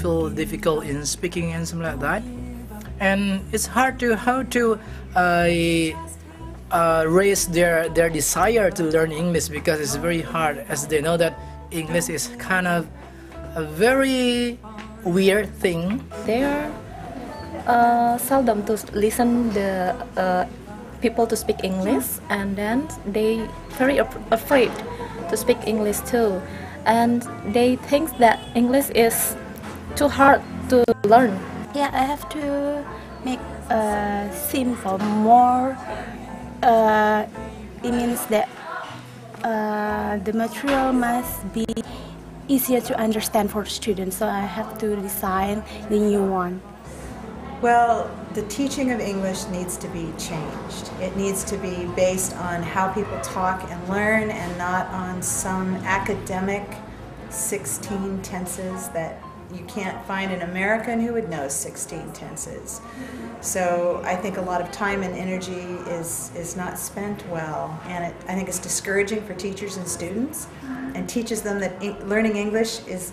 feel difficult in speaking and something like that. And it's hard to how to raise their desire to learn English, because it's very hard, as they know that English is kind of a very weird thing. They are seldom to listen the people to speak English, and then they very afraid to speak English too, and they think that English is too hard to learn. Yeah, I have to make simple more. It means that the material must be easier to understand for students, so I have to design the new one. Well, the teaching of English needs to be changed. It needs to be based on how people talk and learn, and not on some academic 16 tenses that you can't find an American who would know 16 tenses. So I think a lot of time and energy is not spent well, and I think it's discouraging for teachers and students, and teaches them that learning English is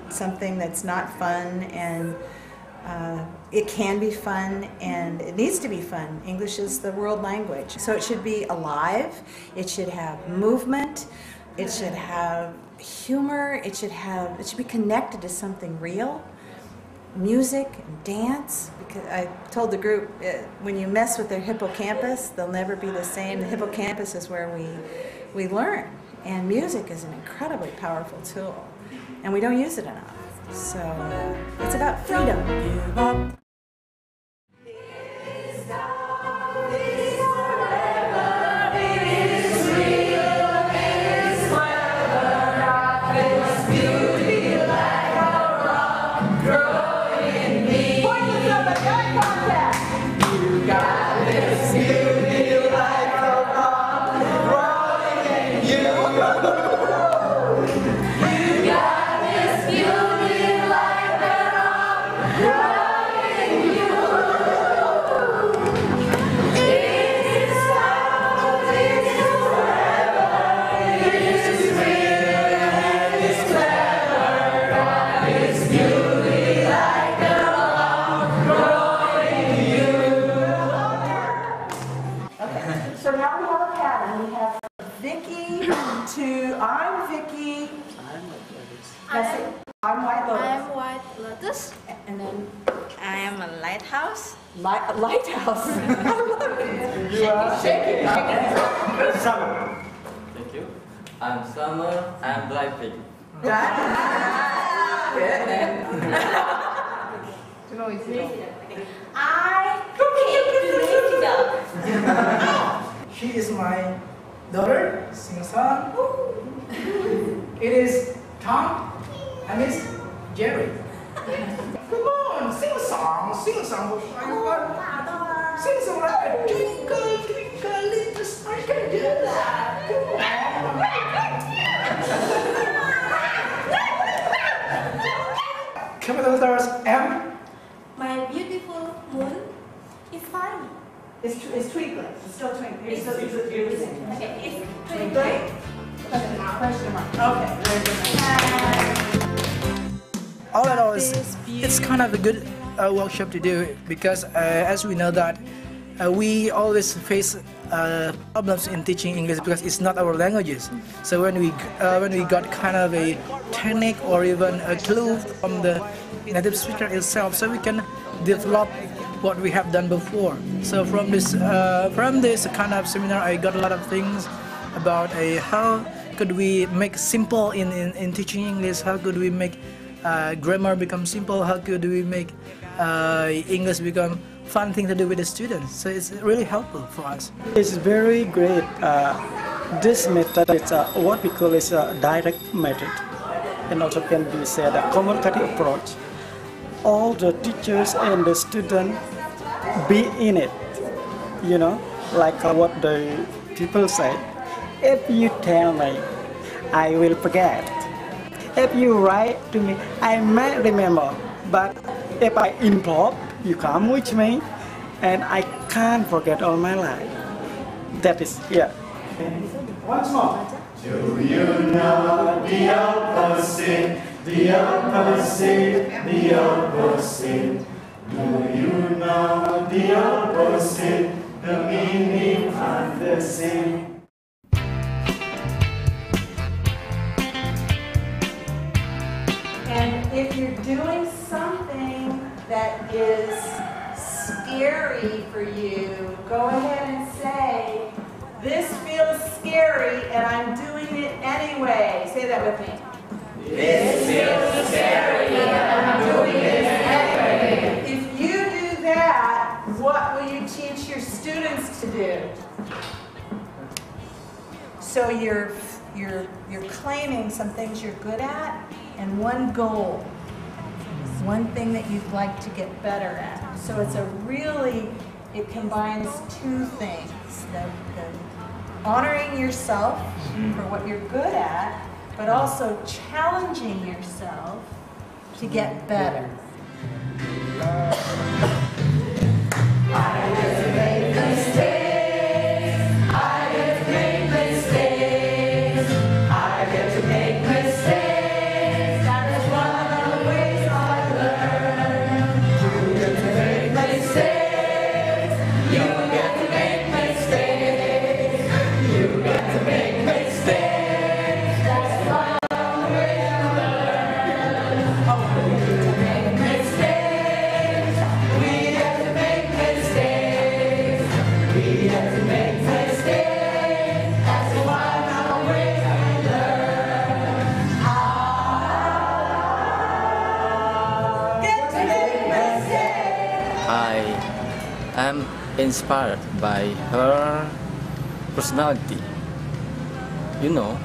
something that's not fun, and it can be fun, and it needs to be fun. English is the world language, so it should be alive, it should have movement, it should have humor, it should be connected to something real, music and dance. Because I told the group, when you mess with their hippocampus, they'll never be the same. The hippocampus is where we learn, and music is an incredibly powerful tool, and we don't use it enough. So it's about freedom. So now we have a pattern. We have Vicky to I'm Vicky. I'm White Lotus. I'm White Lotus. And then I am a lighthouse. Lighthouse. I love it. You are shaking. Summer. Thank you. I'm Summer. I'm Blackpink. Good. I She is my daughter, sing song. It is Tom and Miss Jerry. Come on, sing a song for everyone. Sing song like Twinkle, Twinkle, Little Star, I can do that. Capital letters M. My beautiful moon is fine. It's twinkling. It's still twinkling. It's Okay, it's twinkling. Question mark. Okay, very good. All in all, it's kind of a good workshop to do, because as we know that we always face problems in teaching English because it's not our languages. So when we got kind of a technique or even a clue from the native speaker itself, so we can develop what we have done before. So from this kind of seminar, I got a lot of things about how could we make simple in teaching English, how could we make grammar become simple, how could we make English become fun thing to do with the students. So it's really helpful for us. It's very great. This method is what we call is a direct method, and also can be said a communicative approach. All the teachers and the students be in it, you know, like what the people say. If you tell me, I will forget. If you write to me, I might remember. But if I improv, you come with me, and I can't forget all my life. That is, yeah. Once more. Do you know the opposite? The opposite, the opposite. Do you know the opposite? The meaning are the same. And if you're doing something that is scary for you, go ahead and say, this feels scary and I'm doing it anyway. Say that with me. This feels scary and I'm doing it anyway. If you do that, what will you teach your students to do? So you're claiming some things you're good at and one goal, one thing that you'd like to get better at. So it's it combines two things. The honoring yourself for what you're good at, but also challenging yourself to get better. I get to make mistakes. I get to make mistakes. I get to make mistakes. That is one of the ways I learn. You get to make mistakes. You get to make mistakes. You get to make mistakes. That's one of the ways I learn. Oh, we get to make mistakes. We get to make mistakes. We get to make mistakes. That's one of the ways I learn. Get to make mistakes. I am inspired by her personality. You know,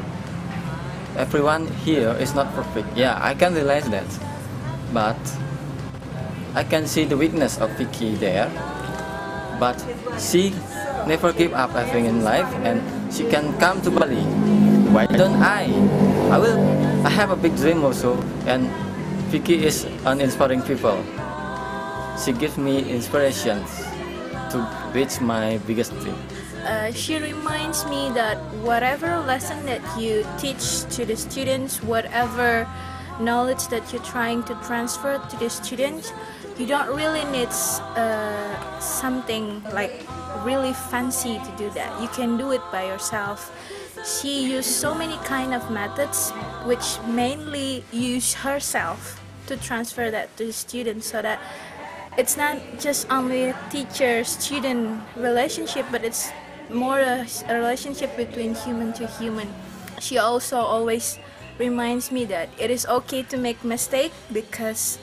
everyone here is not perfect. Yeah, I can realize that. But I can see the weakness of Vicky there. But she never give up everything in life and she can come to Bali. Why don't I? I have a big dream also, and Vicky is an inspiring people. She gives me inspirations to reach my biggest dream. She reminds me that whatever lesson that you teach to the students, whatever knowledge that you're trying to transfer to the students, you don't really need something like really fancy to do that. You can do it by yourself. She used so many kind of methods which mainly use herself to transfer that to the students, so that it's not just only a teacher-student relationship, but it's more a relationship between human to human. She also always reminds me that it is okay to make mistakes, because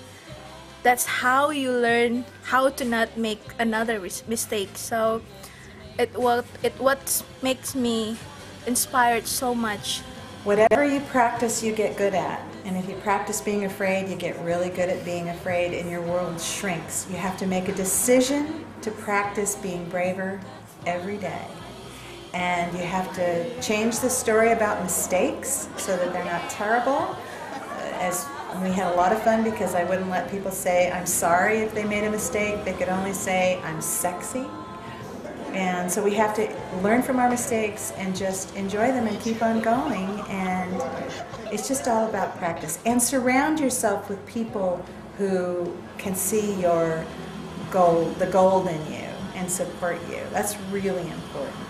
that's how you learn how to not make another mistake. So what makes me inspired so much. Whatever you practice, you get good at. And if you practice being afraid, you get really good at being afraid and your world shrinks. You have to make a decision to practice being braver every day. And you have to change the story about mistakes so that they're not terrible. As we had a lot of fun because I wouldn't let people say, I'm sorry if they made a mistake. They could only say, I'm sexy. And so we have to learn from our mistakes and just enjoy them and keep on going. And it's just all about practice. And surround yourself with people who can see your gold, the gold in you, and support you. That's really important.